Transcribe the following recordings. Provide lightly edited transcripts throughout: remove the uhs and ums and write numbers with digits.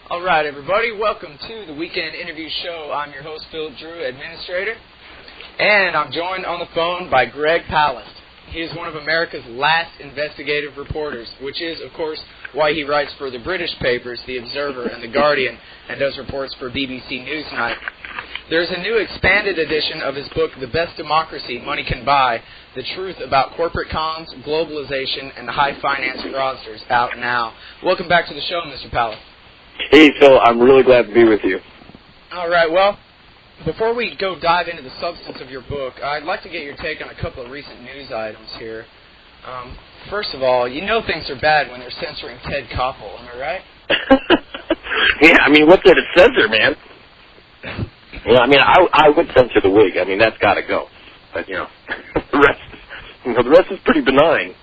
All right, everybody, welcome to the Weekend Interview Show. I'm your host, Phil Drew, Administrator, and I'm joined on the phone by Greg Palast. He is one of America's last investigative reporters, which is, of course, why he writes for the British papers, The Observer and The Guardian, and does reports for BBC Newsnight. There's a new expanded edition of his book, The Best Democracy Money Can Buy, The Truth About Corporate Cons, Globalization, and the High-Finance Fraudsters, out now. Welcome back to the show, Mr. Palast. Hey, Phil, I'm really glad to be with you. All right, well, before we go dive into the substance of your book, I'd like to get your take on a couple of recent news items here. First of all, you know things are bad when they're censoring Ted Koppel, am I right? Yeah, I mean, what's there to censor, man? You know, I mean, I would censor the wig. I mean, that's got to go. But, you know, the rest is pretty benign,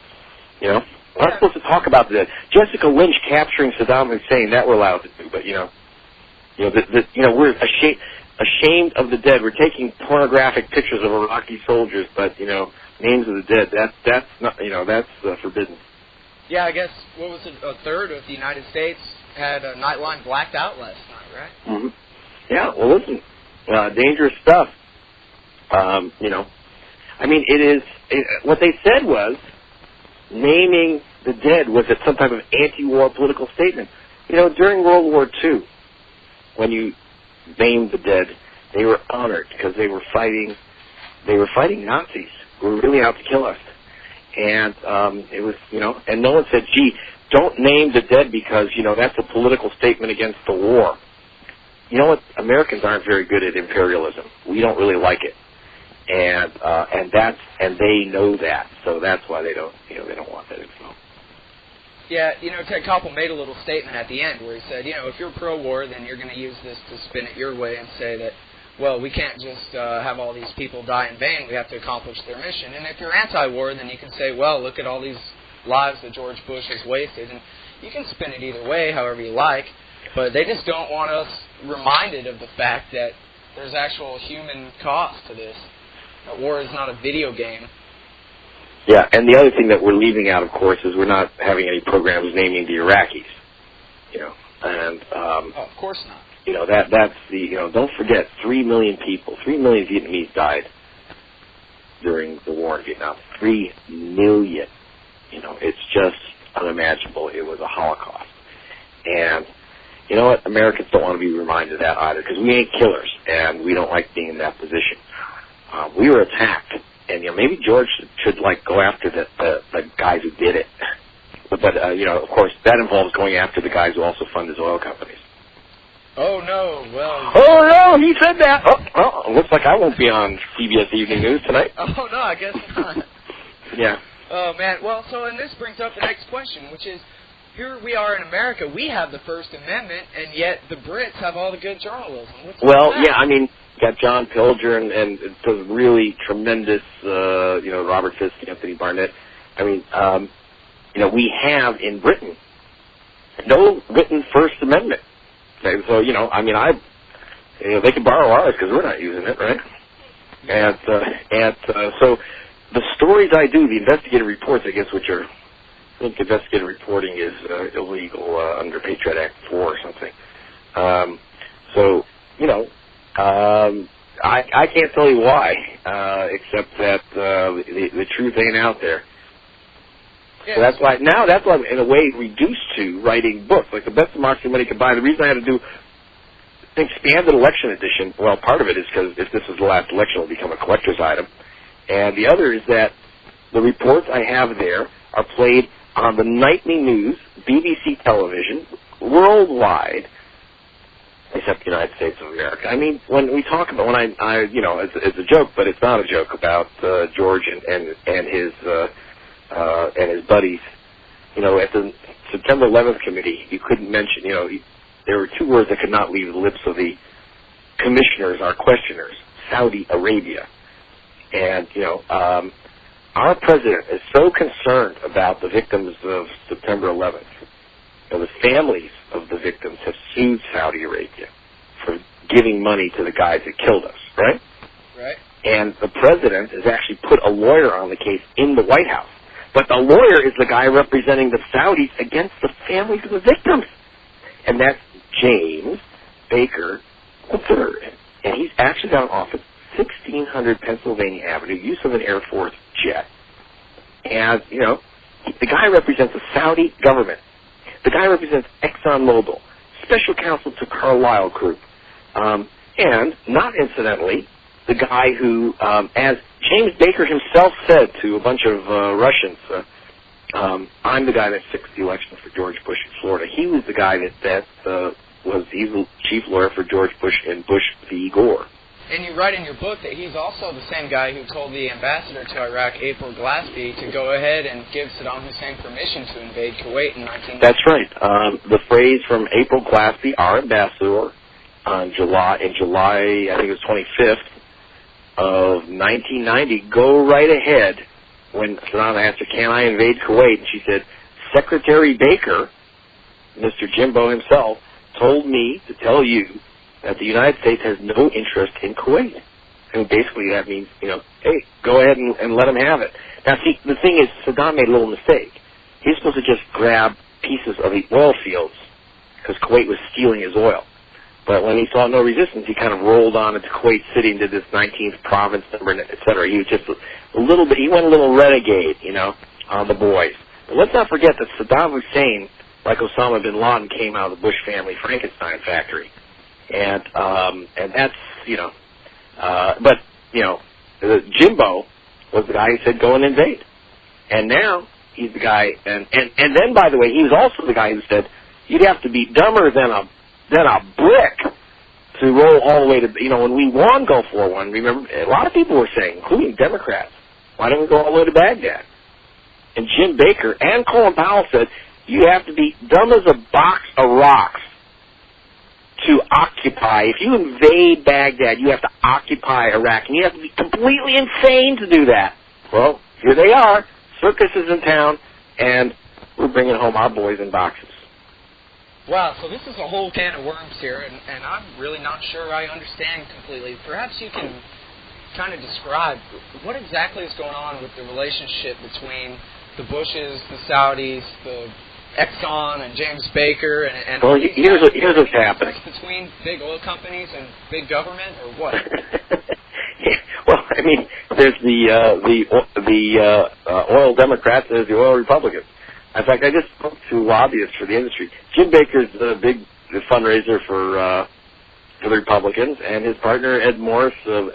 you know. We're not supposed to talk about that. Jessica Lynch capturing Saddam Hussein, that we're allowed to do. But, we're ashamed of the dead. We're taking pornographic pictures of Iraqi soldiers, but, you know, names of the dead, that's not, you know, that's forbidden. Yeah, I guess, what was it, a third of the United States had a Nightline blacked out last night, right? Mm-hmm. Yeah, well, listen, dangerous stuff. You know, I mean, what they said was, naming the dead was some type of anti-war political statement. You know, during World War II, when you named the dead, they were honored because they were fighting Nazis who were really out to kill us. And it was, you know, and no one said, gee, don't name the dead because, you know, that's a political statement against the war. You know what? Americans aren't very good at imperialism. We don't really like it. And they know that, so that's why they don't want that info. Yeah, you know, Ted Koppel made a little statement at the end where he said, you know, if you're pro-war, then you're going to use this to spin it your way and say that, well, we can't just have all these people die in vain. We have to accomplish their mission. And if you're anti-war, then you can say, well, look at all these lives that George Bush has wasted. And you can spin it either way, however you like. But they just don't want us reminded of the fact that there's actual human cost to this. War is not a video game. Yeah, and the other thing that we're leaving out, of course, is we're not having any programs naming the Iraqis. You know, and of course not. You know, that's the, you know, don't forget 3 million people, 3 million Vietnamese died during the war in Vietnam. 3 million. You know, it's just unimaginable. It was a Holocaust. And you know what? Americans don't want to be reminded of that either because we ain't killers and we don't like being in that position. We were attacked, and you know maybe George should like go after the guys who did it. But you know, of course, that involves going after the guys who also fund his oil companies. Oh no! Well. Oh no! He said that. Oh, looks like I won't be on CBS Evening News tonight. Oh no! I guess not. Yeah. Oh man! Well, and this brings up the next question, which is, here we are in America. We have the First Amendment, and yet the Brits have all the good journalism. Well, yeah, I mean. Got John Pilger and does really tremendous, you know, Robert Fisk, Anthony Barnett. I mean, you know, we have in Britain no written First Amendment. Okay, so, you know, I mean, you know, they can borrow ours because we're not using it, right? And so the stories I do, the investigative reports, I guess, which are, I think investigative reporting is illegal under Patriot Act 4 or something. So, you know, I can't tell you why, except that the truth ain't out there. Yeah. So that's why I'm in a way reduced to writing books like The Best Democracy Money Can Buy. The reason I had to do an expanded election edition, well, part of it is because if this is the last election, it'll become a collector's item, and the other is that the reports I have there are played on the nightly news, BBC television, worldwide. Except the United States of America. I mean, when we talk about, I you know, it's a joke, but it's not a joke about George and his buddies. You know, at the September 11th committee, you couldn't mention, you know, there were 2 words that could not leave the lips of the commissioners, our questioners, Saudi Arabia. And, you know, our president is so concerned about the victims of September 11th. You know, the families of the victims have sued Saudi Arabia for giving money to the guys that killed us, right? Right. And the president has actually put a lawyer on the case in the White House. But the lawyer is the guy representing the Saudis against the families of the victims. And that's James Baker III, and he's actually got an office, 1600 Pennsylvania Avenue, use of an Air Force jet. And, you know, the guy represents the Saudi government. The guy represents ExxonMobil, special counsel to Carlyle Group. And, not incidentally, the guy who, as James Baker himself said to a bunch of Russians, I'm the guy that fixed the election for George Bush in Florida. He was the guy that was the chief lawyer for George Bush and Bush v. Gore. And you write in your book that he's also the same guy who told the ambassador to Iraq, April Glaspie, to go ahead and give Saddam Hussein permission to invade Kuwait in 1990. That's right. The phrase from April Glaspie, our ambassador, in July, I think it was 25th of 1990, go right ahead. When Saddam asked her, can I invade Kuwait? And she said, Secretary Baker, Mr. Jimbo himself, told me to tell you that the United States has no interest in Kuwait. And basically that means, you know, hey, go ahead and let him have it. Now, see, the thing is, Saddam made a little mistake. He was supposed to just grab pieces of the oil fields because Kuwait was stealing his oil. But when he saw no resistance, he kind of rolled on into Kuwait City and did this 19th province number, et cetera. He was just a little bit, he went a little renegade, you know, on the boys. But let's not forget that Saddam Hussein, like Osama bin Laden, came out of the Bush family Frankenstein factory. And that's, you know, but, you know, Jimbo was the guy who said go and invade. And now he's the guy, and then, by the way, he was also the guy who said you'd have to be dumber than a brick to roll all the way to, you know, when we won Gulf War I, remember, a lot of people were saying, including Democrats, why don't we go all the way to Baghdad? And Jim Baker and Colin Powell said, you have to be dumb as a box of rocks to occupy. If you invade Baghdad, you have to occupy Iraq, and you have to be completely insane to do that. Well, here they are. Circus is in town, and we're bringing home our boys in boxes. Wow, so this is a whole can of worms here, and I'm really not sure I understand completely. Perhaps you can kind of describe what exactly is going on with the relationship between the Bushes, the Saudis, the Exxon and James Baker, and well, here's what's happening between big oil companies and big government, or what? Yeah, well, I mean, there's the oil Democrats and there's the oil Republicans. In fact, I just spoke to lobbyists for the industry. Jim Baker's the big fundraiser for the Republicans, and his partner Ed Morris of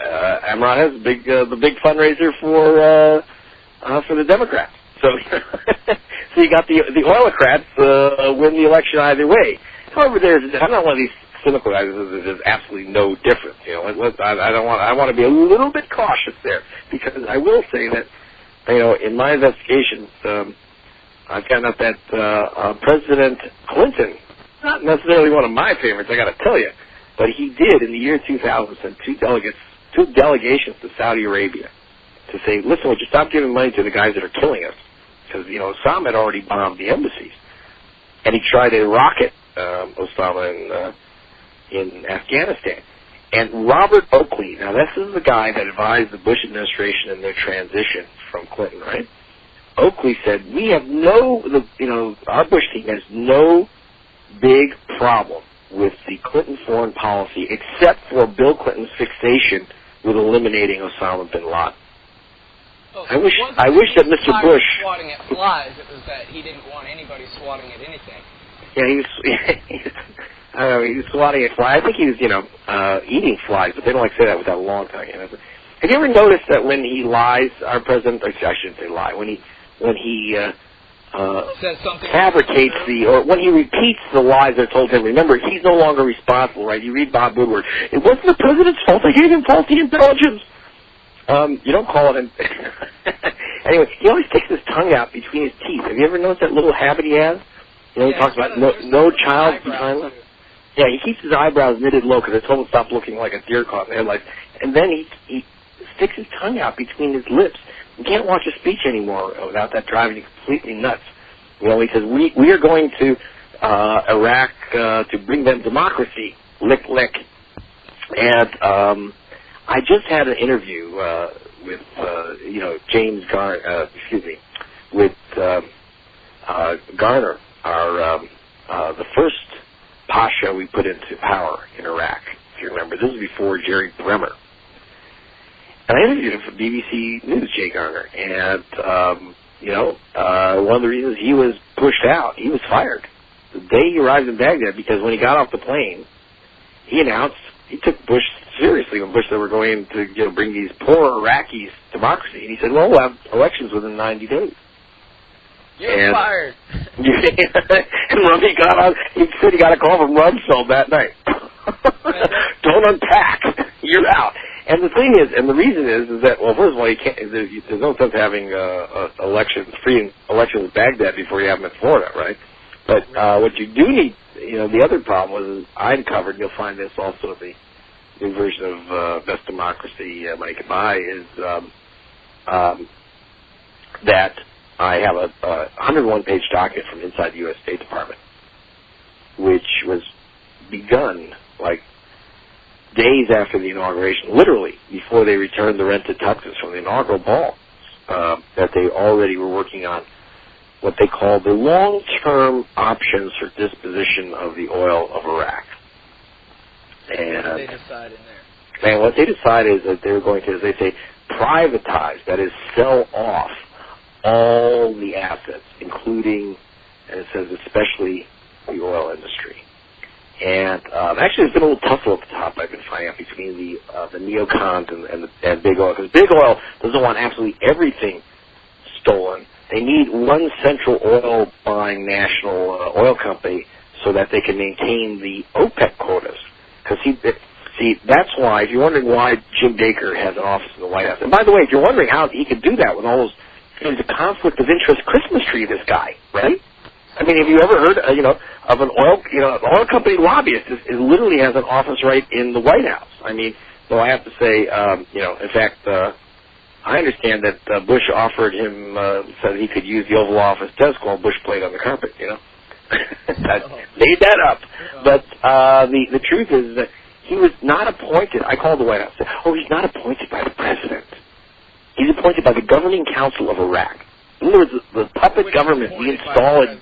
Amron is the big fundraiser for the Democrats. So, so you got the oilocrats win the election either way. However, I'm not one of these cynical guys. There's absolutely no difference. You know, I want to be a little bit cautious there, because I will say that, you know, in my investigations, I found out that President Clinton, not necessarily one of my favorites, I got to tell you, but he did in the year 2000 send two delegations to Saudi Arabia to say, listen, would you stop giving money to the guys that are killing us? Because, you know, Osama had already bombed the embassies. And he tried to rocket Osama in Afghanistan. And Robert Oakley, now this is the guy that advised the Bush administration in their transition from Clinton, right? Oakley said, we have our Bush team has no big problem with the Clinton foreign policy except for Bill Clinton's fixation with eliminating Osama bin Laden. Oh, so I wish that Mr. Bush swatting at flies. It was that he didn't want anybody swatting at anything. Yeah, he was swatting at flies. I think he was, eating flies, but they don't like to say that with that long tongue. You know? Have you ever noticed that when he lies, our president, I shouldn't say lie, when he says something fabricates or when he repeats the lies that are told him, remember, he's no longer responsible, right? You read Bob Woodward. It wasn't the president's fault. They gave him faulty intelligence. You don't call it him. Anyway, he always sticks his tongue out between his teeth. Have you ever noticed that little habit he has? You know, he talks about no child behind him. Yeah, he keeps his eyebrows knitted low because I told him to stop looking like a deer caught in the headlights. And then he sticks his tongue out between his lips. You can't watch a speech anymore without that driving you completely nuts. You know, he says, we are going to Iraq to bring them democracy. Lick, lick. And I just had an interview with, James Garner, with Garner, our the first Pasha we put into power in Iraq, if you remember. This was before Jerry Bremer. And I interviewed him for BBC News, Jay Garner, and, one of the reasons he was pushed out, he was fired the day he arrived in Baghdad, because when he got off the plane, he announced, he took Bush seriously when Bush said we're going to bring these poor Iraqis democracy. And he said, well, we'll have elections within 90 days. You're fired. And Rumsfeld got on, he said he got a call from Rumsfeld that night. Don't unpack. You're out. And the thing is, and the reason is that, well, first of all, you can't, there's no sense having free elections in Baghdad before you have them in Florida, right? But what you do need, the other problem was, I uncovered, you'll find this also in the new version of Best Democracy Money Can Buy, is that I have a 101-page document from inside the U.S. State Department, which was begun, like, days after the inauguration, literally before they returned the rented tuxes from the inaugural ball, that they already were working on what they call the long-term options for disposition of the oil of Iraq. And what did they decide in there? And what they decided is that they were going to, as they say, privatize, that is, sell off all the assets, including, and it says especially, the oil industry. And actually, there's been a little tussle at the top I've been finding out between the neocons and Big Oil, because Big Oil doesn't want absolutely everything stolen. They need one central oil-buying national oil company so that they can maintain the OPEC quotas. Because see, that's why, if you're wondering why Jim Baker has an office in the White House, and by the way, if you're wondering how he could do that with all those, there's a conflict of interest Christmas tree, this guy, right? I mean, have you ever heard, of an oil company lobbyist is literally has an office right in the White House. I mean, so I have to say, in fact, I understand that Bush offered him, said he could use the Oval Office desk while Bush played on the carpet, I made that up. But the truth is that he was not appointed. I called the White House and said, he's not appointed by the president. He's appointed by the Governing Council of Iraq. In other words, the puppet government we install it.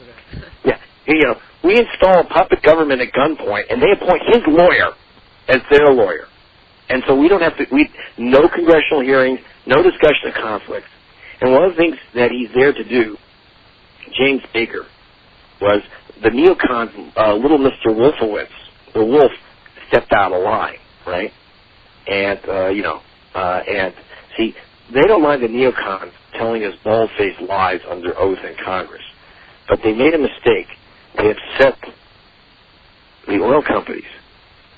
Yeah, we install a puppet government at gunpoint, and they appoint his lawyer as their lawyer. And so we don't have to, no congressional hearings, no discussion of conflicts. And one of the things that he's there to do, James Baker, was the neocons, little Mr. Wolfowitz, the wolf, stepped out of line, right? And, and see, they don't mind the neocons telling us bald-faced lies under oath in Congress. But they made a mistake. They upset the oil companies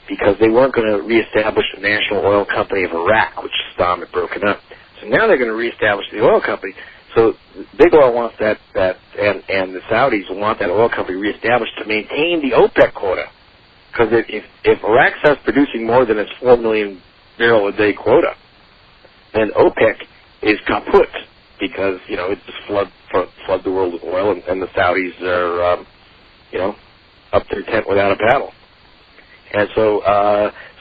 because they weren't going to reestablish the National Oil Company of Iraq, which Saddam had broken up. So now they're going to reestablish the oil company. So Big Oil wants that and the Saudis want that oil company reestablished to maintain the OPEC quota. Because if Iraq starts producing more than its 4 million barrel a day quota, then OPEC is kaput because, it just flood the world with oil, and the Saudis are, up their tent without a paddle. And so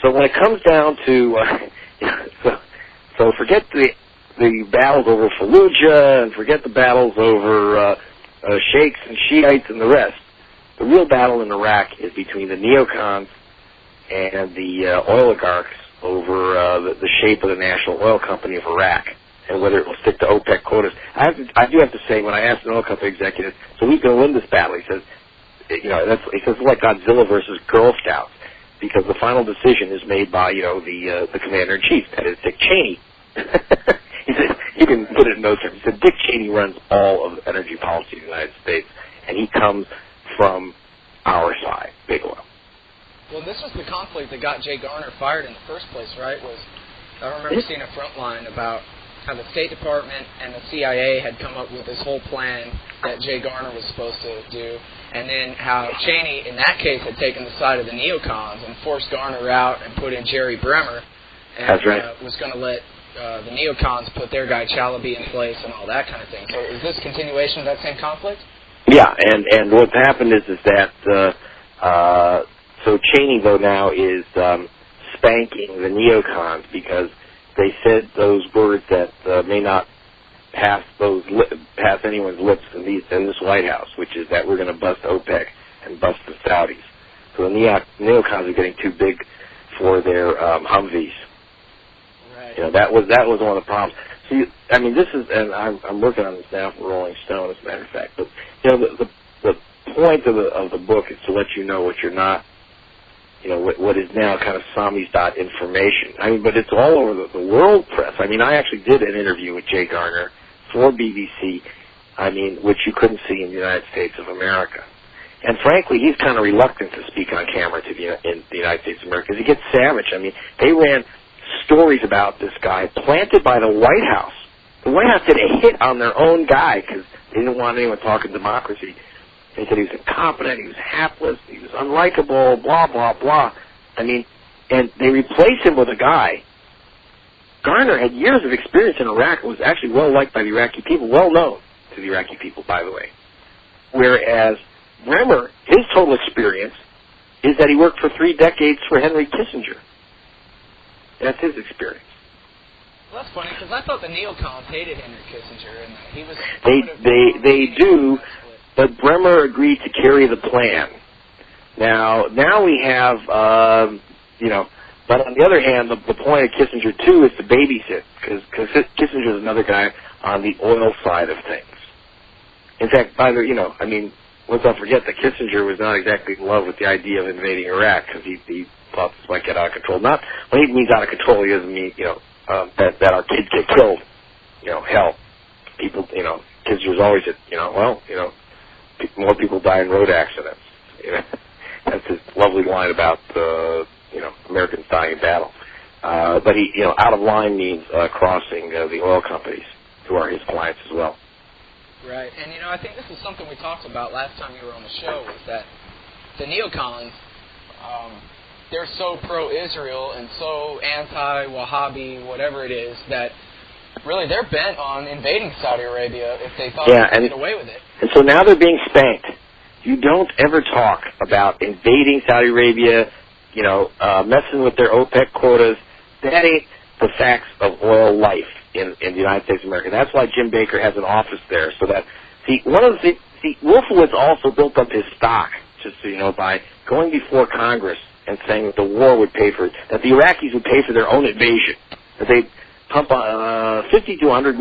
when it comes down to, so forget the battles over Fallujah and forget the battles over sheikhs and Shiites and the rest. The real battle in Iraq is between the neocons and the oligarchs over the shape of the National Oil Company of Iraq and whether it will stick to OPEC quotas. I do have to say, when I asked an oil company executive, so who's going to win this battle? He says, he says like Godzilla versus Girl Scouts, because the final decision is made by, the commander-in-chief, that is Dick Cheney. He said, you can put it in those terms. He said, Dick Cheney runs all of energy policy in the United States, and he comes from our side, Big Oil. Well, this was the conflict that got Jay Garner fired in the first place, right? I remember seeing a front line about how the State Department and the CIA had come up with this whole plan that Jay Garner was supposed to do, and then how Cheney, in that case, had taken the side of the neocons and forced Garner out and put in Jerry Bremer, and that's right. Was going to let the neocons put their guy Chalabi in place and all that kind of thing. So is this continuation of that same conflict? Yeah, and what's happened is that so Cheney, though, now is spanking the neocons because they said those words that may not pass anyone's lips in this White House, which is that we're going to bust OPEC and bust the Saudis. So the neocons are getting too big for their Humvees. Right. You know, that was one of the problems. See, I mean, this is, and I'm working on this now for Rolling Stone, as a matter of fact. But you know, the point of the book is to let you know what you're not. You know, what is now kind of Sami's information. I mean, but it's all over the world press. I mean, I actually did an interview with Jay Garner for BBC, I mean, which you couldn't see in the United States of America. And frankly, he's kind of reluctant to speak on camera in the United States of America because he gets savage. I mean, they ran stories about this guy planted by the White House. The White House did a hit on their own guy because they didn't want anyone talking democracy. They said he was incompetent, he was hapless, he was unlikable, blah, blah, blah. I mean, and they replaced him with a guy. Garner had years of experience in Iraq and was actually well-liked by the Iraqi people, well-known to the Iraqi people, by the way. Whereas Bremer, his total experience is that he worked for 3 decades for Henry Kissinger. That's his experience. Well, that's funny, because I thought the neocons hated Henry Kissinger, and he was... They do... But Bremer agreed to carry the plan. Now we have, you know, but on the other hand, the point of Kissinger, too, is to babysit, because Kissinger is another guy on the oil side of things. In fact, you know, I mean, let's not forget that Kissinger was not exactly in love with the idea of invading Iraq, because he thought this might get out of control. Not, when he means out of control, he doesn't mean, you know, that our kids get killed. You know, hell, people, you know, Kissinger's always said, you know, well, you know, more people die in road accidents. You know, that's his lovely line about you know, Americans dying in battle. But he, you know, out of line means crossing the oil companies, who are his clients as well. Right, and you know, I think this is something we talked about last time you were on the show, was that the neocons, they're so pro-Israel and so anti-Wahhabi, whatever it is, that really they're bent on invading Saudi Arabia if they thought they could get away with it. And so now they're being spanked. You don't ever talk about invading Saudi Arabia, you know, messing with their OPEC quotas. That ain't the facts of oil life in the United States of America. That's why Jim Baker has an office there. So that, Wolfowitz also built up his stock, just so you know, by going before Congress and saying that the war would pay for it, that the Iraqis would pay for their own invasion, that they'd pump $50 to $100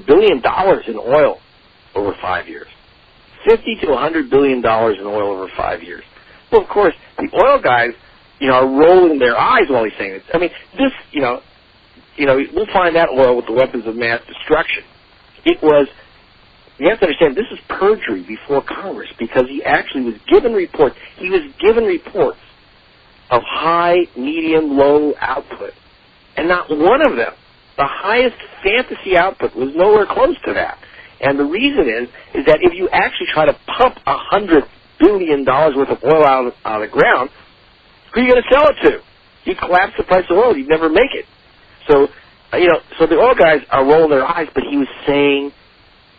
billion in oil over 5 years. $50 to $100 billion in oil over 5 years. Well, of course, the oil guys, you know, are rolling their eyes while he's saying this. I mean, this, you know, we'll find that oil with the weapons of mass destruction. It was, you have to understand, this is perjury before Congress, because he actually was given reports. He was given reports of high, medium, low output. And not one of them, the highest fantasy output, was nowhere close to that. And the reason is that if you actually try to pump $100 billion worth of oil out of the ground, who are you going to sell it to? You'd collapse the price of oil. You'd never make it. So, you know, so the oil guys are rolling their eyes, but he was saying,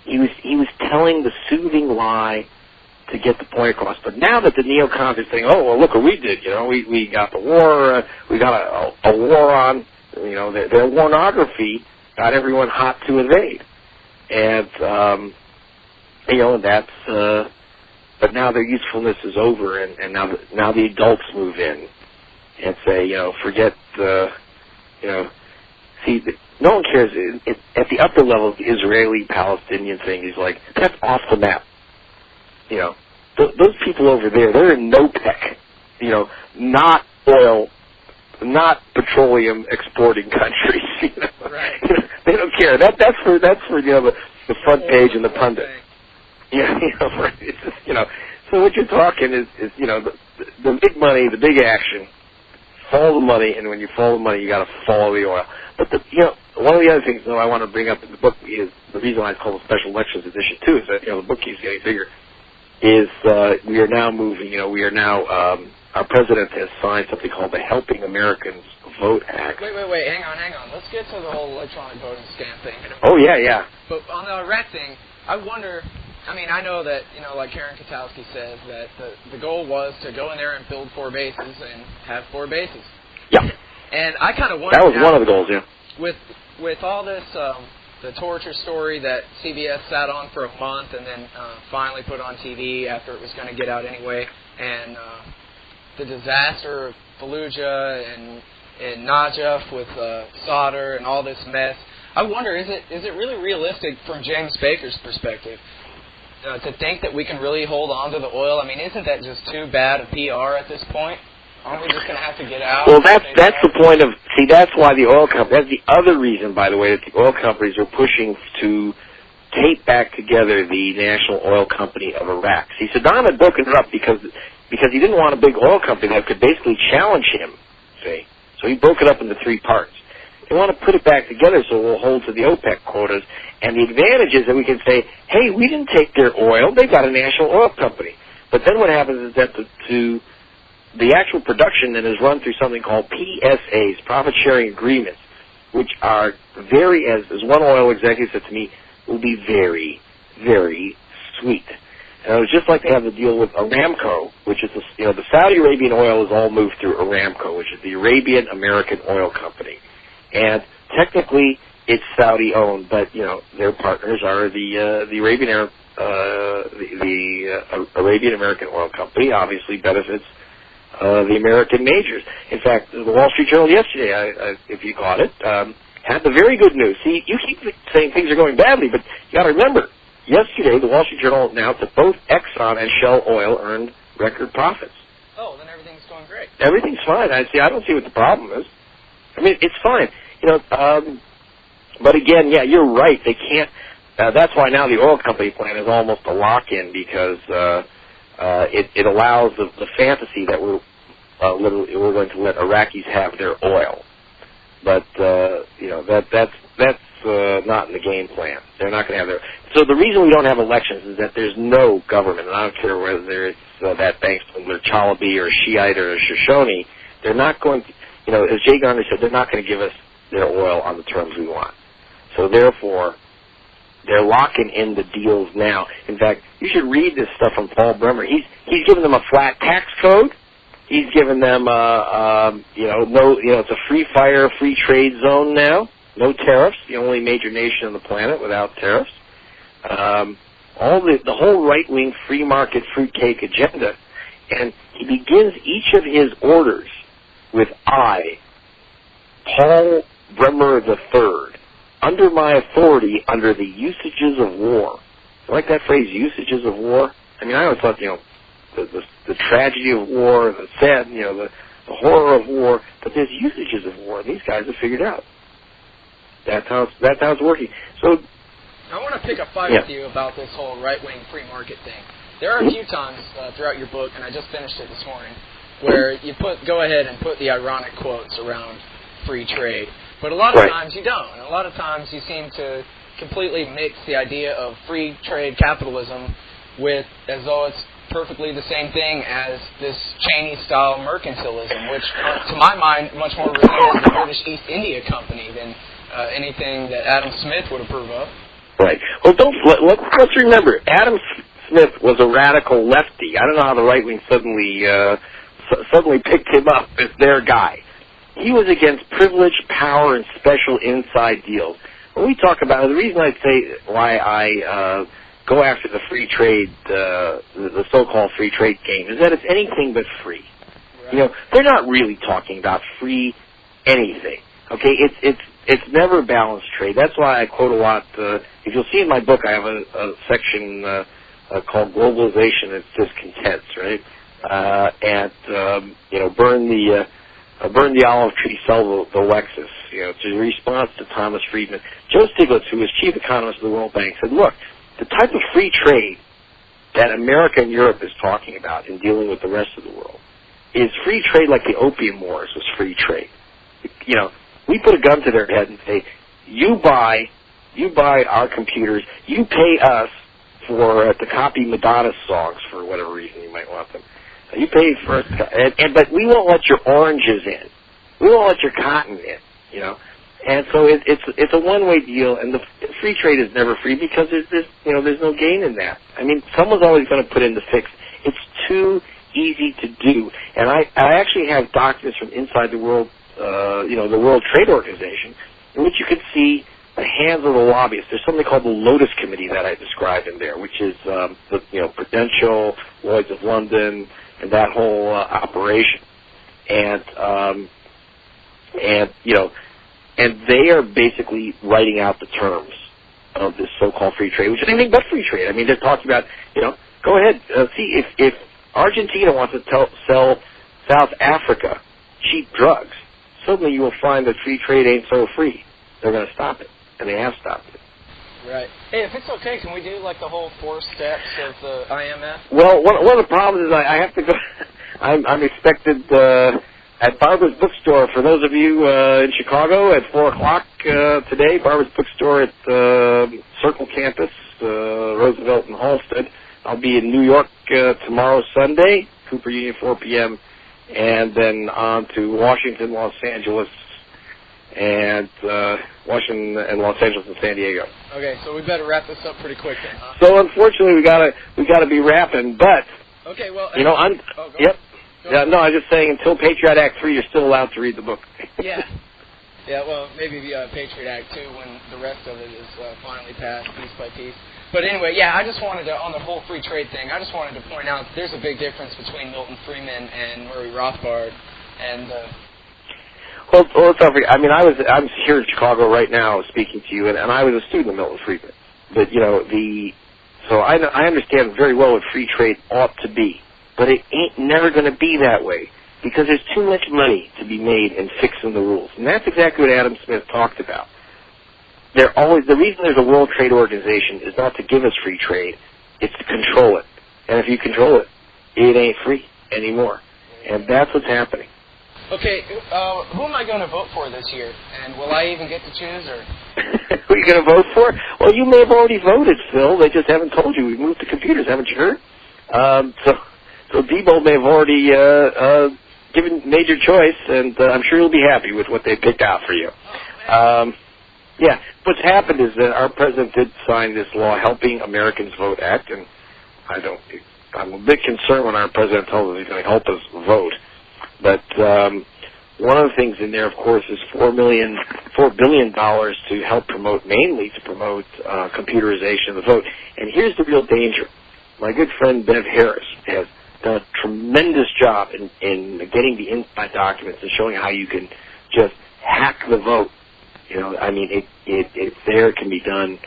he was telling the soothing lie to get the point across. But now that the neocons are saying, oh, well, look what we did, you know, we got the war, we got a war on, you know, their pornography got everyone hot to invade. And, you know, that's, but now their usefulness is over, and now the adults move in and say, you know, forget the, you know, see, no one cares. At the upper level of the Israeli-Palestinian thing, he's like, that's off the map. You know, those people over there, they're in NOPEC, you know, not oil, not petroleum exporting countries. You know? Right. You know, they don't care. That's for you know, the front page and the pundit. Yeah, you know, right. It's just, you know. So what you're talking is you know, the big money, the big action. Follow the money, and when you follow the money, you got to follow the oil. But you know, one of the other things that I want to bring up in the book is the reason why it's called the Special Elections Edition too. Is that, you know, the book keeps getting bigger. Is we are now moving. You know, we are now our president has signed something called the Helping Americans Vote Act. Wait, hang on. Let's get to the whole electronic voting scam thing. Oh yeah. But on the Iraq thing, I wonder. I mean, I know that, you know, like Karen Katowski says, that the goal was to go in there and build 4 bases and have 4 bases. Yeah. And I kind of wonder. That was one of the goals, yeah. With all this, the torture story that CBS sat on for a month and then finally put on TV after it was going to get out anyway, and the disaster of Fallujah and Najaf with Sadr and all this mess. I wonder, is it really realistic from James Baker's perspective to think that we can really hold on to the oil? I mean, isn't that just too bad a PR at this point? Aren't we just going to have to get out? Well, that's the point of, see, that's why the oil company, that's the other reason, by the way, that the oil companies are pushing to tape back together the National Oil Company of Iraq. See, Saddam had broken it up because he didn't want a big oil company that could basically challenge him, see? So he broke it up into three parts. They want to put it back together so we'll hold to the OPEC quotas. And the advantage is that we can say, hey, we didn't take their oil. They've got a national oil company. But then what happens is that the actual production then is run through something called PSAs, profit-sharing agreements, which are very, as one oil executive said to me, will be very, very sweet. And it was just like they have the deal with Aramco, which is, the Saudi Arabian oil is all moved through Aramco, which is the Arabian American Oil Company. And technically, it's Saudi-owned, but, their partners are the Arabian American Oil Company, obviously benefits the American majors. In fact, the Wall Street Journal yesterday, if you caught it, had the very good news. See, you keep saying things are going badly, but you got to remember, yesterday the Wall Street Journal announced that both Exxon and Shell Oil earned record profits. Oh, then everything's going great. Everything's fine. I don't see what the problem is. I mean, it's fine. But again, yeah, you're right. They can't. That's why now the oil company plan is almost a lock-in because it allows the fantasy that we're going to let Iraqis have their oil. But that's not in the game plan. They're not going to have their. So the reason we don't have elections is that there's no government, and I don't care whether it's that banks or Chalabi or Shiite or Shoshone. They're not going to. As Jay Garner said, they're not going to give us their oil on the terms we want. So therefore, they're locking in the deals now. In fact, you should read this stuff from Paul Bremer. He's given them a flat tax code. He's given them it's a free fire, free trade zone now. No tariffs. The only major nation on the planet without tariffs. The whole right wing free market fruitcake agenda, and he begins each of his orders with I, Paul Bremer III, under my authority, under the usages of war. I like that phrase, usages of war. I mean, I always thought, the tragedy of war, the sad, the horror of war, but there's usages of war, and these guys have figured out. That's how it's working. So, I want to pick a fight with you about this whole right-wing free market thing. There are a few times throughout your book, and I just finished it this morning, where you go ahead and put the ironic quotes around free trade. But a lot of times you don't. And a lot of times you seem to completely mix the idea of free trade capitalism with as though it's perfectly the same thing as this Cheney-style mercantilism, which, to my mind, much more resembles the British East India Company than anything that Adam Smith would approve of. Right. Well, let's remember, Adam Smith was a radical lefty. I don't know how the right wing suddenly picked him up as their guy. He was against privilege, power, and special inside deals. When we talk about it, the reason I say why I go after the free trade, the so-called free trade game, is that it's anything but free. Right. They're not really talking about free anything. Okay, it's never balanced trade. That's why I quote a lot. If you'll see in my book, I have a section called Globalization and Discontents, right? Burn the olive tree, sell the Lexus. It's a response to Thomas Friedman. Joe Stiglitz, who was chief economist of the World Bank, said, look, the type of free trade that America and Europe is talking about in dealing with the rest of the world is free trade like the Opium Wars was free trade. We put a gun to their head and say, you buy our computers, you pay us to copy Madonna's songs for whatever reason you might want them. You pay for it, but we won't let your oranges in. We won't let your cotton in, And so it's a one-way deal, and the free trade is never free because there's no gain in that. I mean, someone's always going to put in the fix. It's too easy to do, and I actually have documents from inside the World Trade Organization, in which you can see the hands of the lobbyists. There's something called the Lotus Committee that I described in there, which is Prudential, Lloyd's of London, and that whole operation. And they are basically writing out the terms of this so-called free trade, which is anything but free trade. I mean, they're talking about, go ahead, see, if Argentina wants to sell South Africa cheap drugs, suddenly you will find that free trade ain't so free. They're going to stop it, and they have stopped it. Right. Hey, if it's okay, can we do like the whole 4 steps of the IMF? Well, one of the problems is I have to go. I'm expected at Barbara's Bookstore. For those of you in Chicago, at 4 o'clock today, Barbara's Bookstore at Circle Campus, Roosevelt and Halstead. I'll be in New York tomorrow, Sunday, Cooper Union, 4 p.m., and then on to Washington, Los Angeles, and Washington and Los Angeles and San Diego. Okay, so we better wrap this up pretty quick then, huh? So unfortunately, we gotta be wrapping, but okay, well, yep. Yeah, no, I was just saying, until Patriot Act 3, you're still allowed to read the book. Yeah. Yeah, well, maybe the Patriot Act 2 when the rest of it is finally passed piece by piece. But anyway, yeah, I just wanted to, on the whole free trade thing, I just wanted to point out there's a big difference between Milton Friedman and Murray Rothbard. And well, let's not forget, I mean, I'm here in Chicago right now speaking to you, and I was a student of Milton Friedman. But, so I understand very well what free trade ought to be. But it ain't never going to be that way because there's too much money to be made in fixing the rules. And that's exactly what Adam Smith talked about. The reason there's a World Trade Organization is not to give us free trade, it's to control it. And if you control it, it ain't free anymore. And that's what's happening. Okay, who am I going to vote for this year? And will I even get to choose? Or who are you going to vote for? Well, you may have already voted, Phil. They just haven't told you. We moved to computers, haven't you heard? So Debo may have already made your choice, and I'm sure you'll be happy with what they picked out for you. Yeah, what's happened is that our president did sign this law, Helping Americans Vote Act, and I'm a bit concerned when our president tells us he's going to help us vote. But one of the things in there, of course, is $4 billion to help mainly to promote computerization of the vote. And here's the real danger. My good friend Bev Harris has done a tremendous job in getting the inside documents and showing how you can just hack the vote. I mean, it's there, it can be done.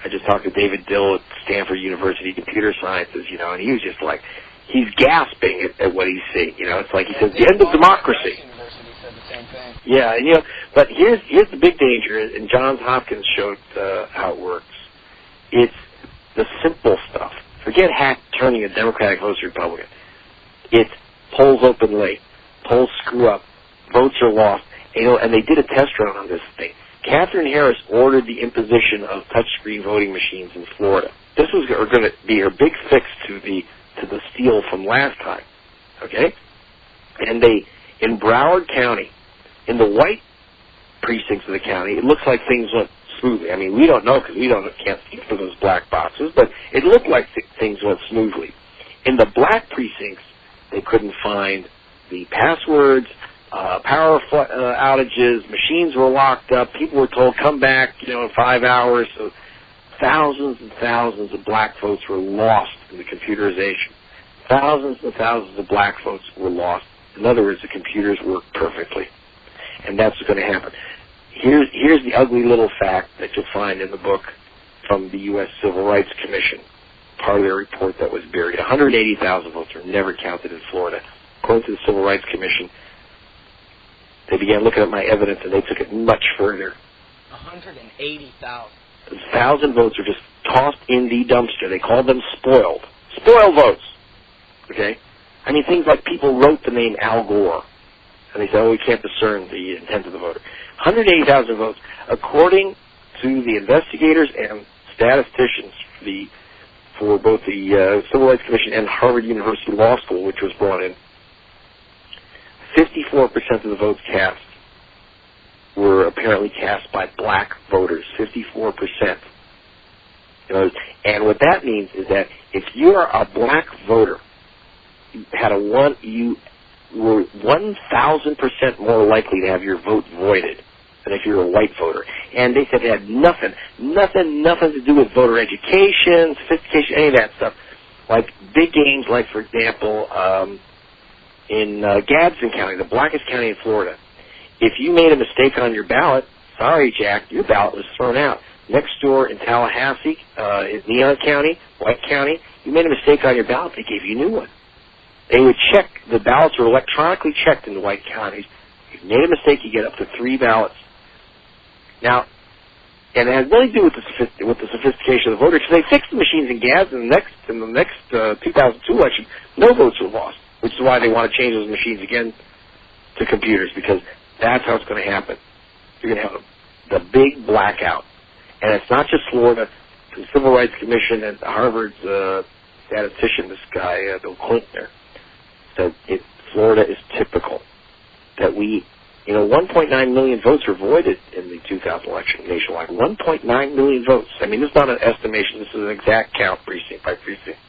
I just talked to David Dill at Stanford University Computer Sciences, and he was just like, he's gasping at what he's seeing. It's like he says, the end of democracy. University said the same thing. Yeah, and but here's the big danger, and Johns Hopkins showed how it works. It's the simple stuff. Forget turning a Democratic vote to Republican. It's polls open late, polls screw up, votes are lost, and they did a test run on this thing. Catherine Harris ordered the imposition of touchscreen voting machines in Florida. This was going to be her big fix to the steal from last time, okay? And in Broward County, in the white precincts of the county, it looks like things went smoothly. I mean, we don't know because we can't see through those black boxes, but it looked like things went smoothly. In the black precincts, they couldn't find the passwords, power outages, machines were locked up, people were told, come back, in 5 hours. So thousands and thousands of black votes were lost in the computerization. Thousands and thousands of black votes were lost. In other words, the computers work perfectly. And that's what's going to happen. Here's the ugly little fact that you'll find in the book from the U.S. Civil Rights Commission, part of their report that was buried. 180,000 votes were never counted in Florida. According to the Civil Rights Commission, they began looking at my evidence, and they took it much further. 180,000. 1,000 votes were just tossed in the dumpster. They called them spoiled. Spoiled votes. Okay? I mean, things like people wrote the name Al Gore, and they said, we can't discern the intent of the voter. 180,000 votes. According to the investigators and statisticians for both the Civil Rights Commission and Harvard University Law School, which was brought in, 54% of the votes cast were apparently cast by black voters. 54%. And what that means is that if you are a black voter, you were 1,000% more likely to have your vote voided than if you're a white voter. And they said it had nothing to do with voter education, sophistication, any of that stuff. like big games, like, for example, in Gadsden County, the blackest county in Florida. If you made a mistake on your ballot, sorry, Jack, your ballot was thrown out. Next door in Tallahassee, in Neon County, White County, you made a mistake on your ballot, they gave you a new one. They would check, the ballots were electronically checked in the white counties. If you made a mistake, you get up to 3 ballots. Now, and it has nothing to do with the sophistication of the voter, because they fixed the machines in Gadsden in the next 2002 election, no votes were lost, which is why they want to change those machines again to computers, because that's how it's going to happen. You're going to have the big blackout. And it's not just Florida. The Civil Rights Commission and Harvard's statistician, this guy, Bill Clinton, there, said Florida is typical. That 1.9 million votes were voided in the 2000 election nationwide. 1.9 million votes. I mean, this is not an estimation. This is an exact count, precinct by precinct.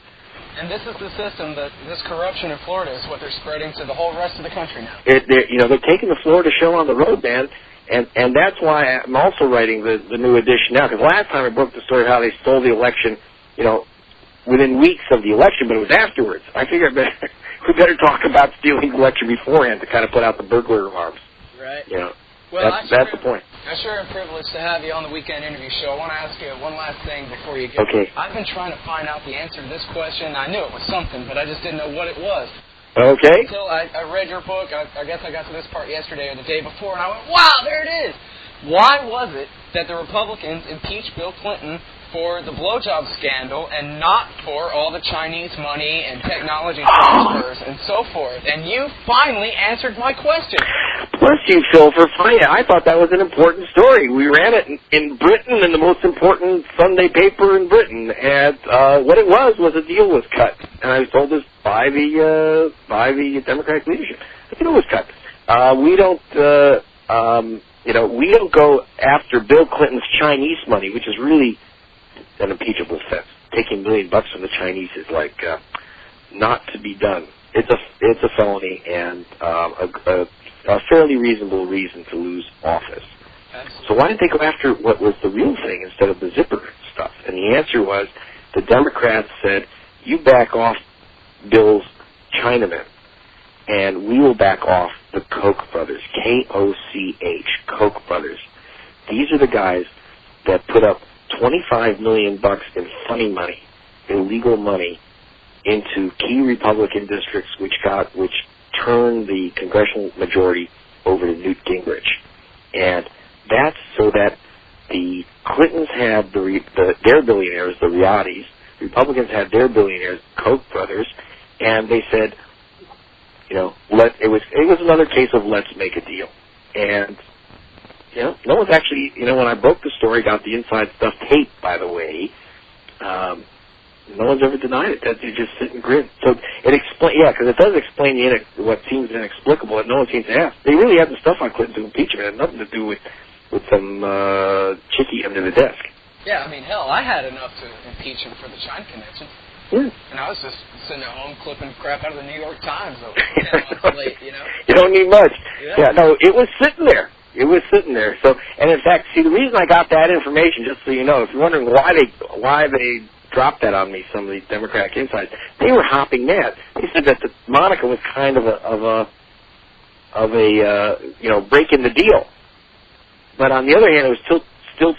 And this is the system that this corruption in Florida is what they're spreading to the whole rest of the country now. They're taking the Florida show on the road, man. And that's why I'm also writing the new edition now, because last time I broke the story of how they stole the election, within weeks of the election, but it was afterwards. I figured we better talk about stealing the election beforehand to kind of put out the burglar alarms. Right. Well, that's the point. I sure am privileged to have you on the Weekend Interview Show. I want to ask you one last thing before you go. Okay. I've been trying to find out the answer to this question. I knew it was something, but I just didn't know what it was. Okay. Until I read your book. I guess I got to this part yesterday or the day before, and I went, wow, there it is. Why was it that the Republicans impeached Bill Clinton for the blowjob scandal and not for all the Chinese money and technology transfers and so forth? And you finally answered my question. Bless you, Phil, for finding it. I thought that was an important story. We ran it in Britain, in the most important Sunday paper in Britain, and what it was a deal was cut. And I was told this by the Democratic leadership. The deal was cut. We don't go after Bill Clinton's Chinese money, which is really an impeachable offense. Taking $1 million from the Chinese is like not to be done. It's a felony and a fairly reasonable reason to lose office. Absolutely. So why didn't they go after what was the real thing instead of the zipper stuff? And the answer was the Democrats said, you back off Bill's Chinamen, and we will back off the Koch brothers, K-O-C-H, Koch brothers. These are the guys that put up $25 million in funny money, illegal money, into key Republican districts, which turned the congressional majority over to Newt Gingrich. And that's so that the Clintons had their billionaires, the Riadis, Republicans had their billionaires, Koch brothers, and they said, it was another case of let's make a deal. And no one's actually, when I broke the story, got the inside stuff taped, by the way, no one's ever denied it. That you just sit and grin. So it because it does explain what seems inexplicable that no one seems to ask. They really had the stuff on Clinton's impeachment. It had nothing to do with some chickie under the desk. Yeah, I mean, hell, I had enough to impeach him for the China connection. Yeah. And I was just sitting at home clipping crap out of the New York Times over 10 months late, You don't need much. Yeah, no, it was sitting there. It was sitting there. So, and in fact, see, the reason I got that information, just so you know, if you're wondering why they dropped that on me, some of these Democratic insiders, they were hopping mad. They said that Monica was kind of a breaking the deal. But on the other hand, it was still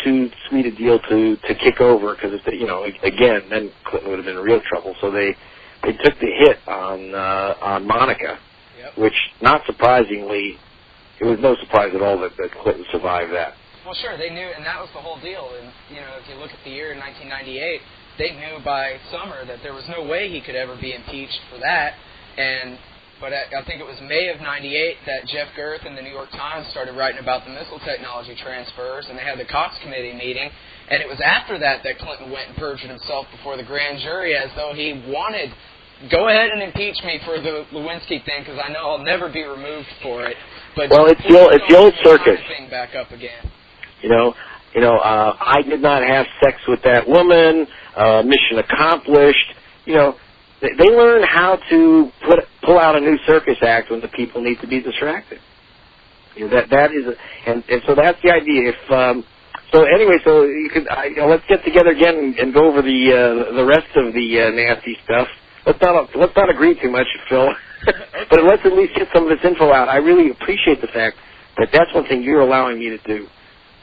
too sweet a deal to kick over, because again, then Clinton would have been in real trouble. So they took the hit on Monica, which, not surprisingly, it was no surprise at all that Clinton survived that. Well, sure, they knew, and that was the whole deal. And if you look at the year 1998, they knew by summer that there was no way he could ever be impeached for that. But I think it was May of '98 that Jeff Gerth in the New York Times started writing about the missile technology transfers, and they had the Cox Committee meeting. And it was after that Clinton went and perjured himself before the grand jury, as though he wanted, go ahead and impeach me for the Lewinsky thing, because I know I'll never be removed for it. But it's the old circus. Thing back up again. I did not have sex with that woman. Mission accomplished. They learn how to pull out a new circus act when the people need to be distracted. That is, and so that's the idea. So anyway, so you could let's get together again and go over the rest of the nasty stuff. Let's not agree too much, Phil. But let's at least get some of this info out. I really appreciate the fact that that's one thing you're allowing me to do,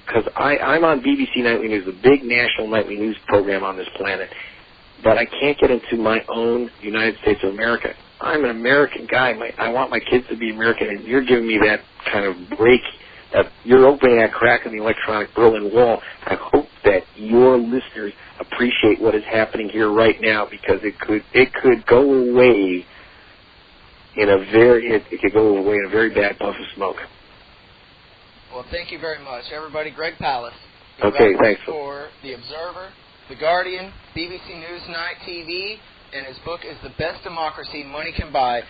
because I'm on BBC Nightly News, the big national nightly news program on this planet, but I can't get into my own United States of America. I'm an American guy. I want my kids to be American, and you're giving me that kind of break. You're opening that crack in the electronic Berlin Wall. I hope that your listeners appreciate what is happening here right now, because it could go away in a very bad puff of smoke. Well, thank you very much, everybody. Greg Palast. Okay, thanks. For The Observer, The Guardian, BBC Newsnight TV, and his book is The Best Democracy Money Can Buy.